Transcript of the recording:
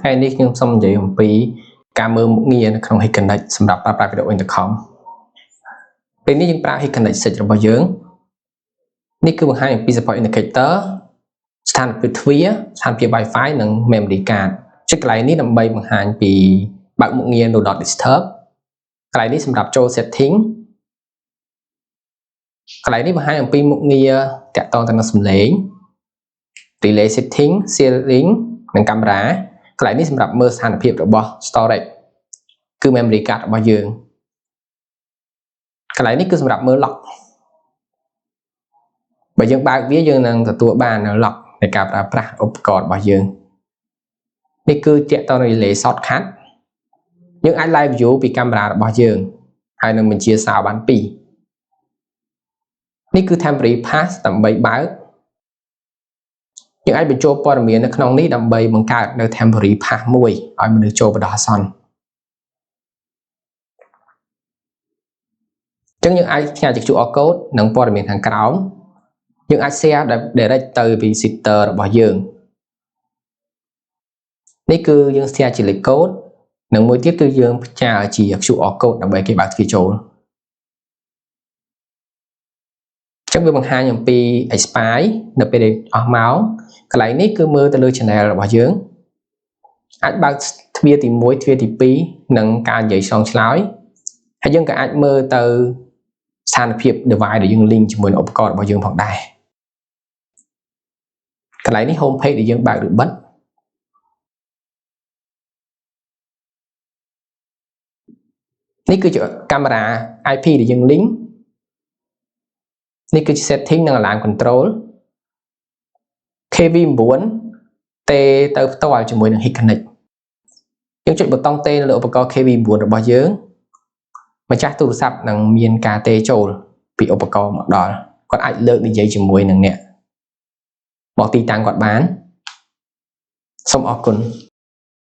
ថ្ងៃនេះខ្ញុំសូមនិយាយអំពីការមើលមុខងារនៅក្នុង Hikconnect សម្រាប់ប្រើប្រាស់វីដេអូ Intercom ពេលនេះយើងប្រើ Hikconnect 6របស់យើងនេះគឺបង្ហាញអំពី support indicator ស្ថានភាពទ្វារស្ថានភាព Wi-Fi និង memory card ចុចកន្លែងនេះដើម្បីបង្ហាញពីបើកមុខងារ Do Not Disturb កន្លែងនេះសម្រាប់ចូល setting កន្លែងនេះបង្ហាញអំពីមុខងារតាក់ទងទៅនឹងសំឡេង relay setting sharing និងកាមេរ៉ាកន្លែងនេះសម្រាប់មើលស្ថានភាពរបស់ storage គឺ memory card របស់យើងកន្លែងនេះគឺសម្រាប់មើល lock បើយើងបើកវាយើងនឹងទទួលបាននៅ lock នៃការប្រើប្រាស់ឧបករណ៍របស់យើងនេះគឺតាក់ទងនឹង relay shortcut យើងអាច live view ពីកាមេរ៉ារបស់យើងហើយនឹងបញ្ជាសារបាន2នេះគឺ temporary pass ដើម្បីបើកយើងអាចបញ្ចូលព័ត៌មាននៅក្នុងនេះដើម្បីបង្កើតនៅ temporary pass មួយឲ្យមនុស្សចូលបណ្ដោះអាសន្នអញ្ចឹងយើងអាចផ្ញើជា QR code និងព័ត៌មានខាងក្រោមយើងអាច share direct ទៅ visitor របស់យើងនេះគឺយើង share ជាលេខកូដនិងមួយទៀតគឺយើងផ្ញើជា QR code ដើម្បីគេបើកទ្វារចូលចឹងវាបង្ហាញអំពី expire នៅពេលដែលអស់ម៉ោងកន្លែងនេះគឺមើលទៅលើ channel របស់យើងអាចបើកទ្វារទី1ទ្វារទី2និងការនិយាយឆ្លងឆ្លើយហើយយើងក៏អាចមើលទៅស្ថានភាព device ដែលយើង link ជាមួយនឹងឧបករណ៍របស់យើងផងដែរកន្លែងនេះ home page ដែលយើងបើកឬបិទនេះគឺជាកាមេរ៉ា IP ដែលយើង link នេះគឺជា setting និង alarm control KV9 ទេទៅផ្ទាល់ជាមួយនឹង Hikconnect យើងចុចប៊ូតុងទេនៅលើឧបករណ៍ KV9 របស់យើងម្ចាស់ទូរស័ព្ទនឹងមានការទេចូលពីឧបករណ៍មកដល់គាត់អាចលើកនិយាយជាមួយនឹងអ្នកមកទីតាំងគាត់បានសូមអរគុណ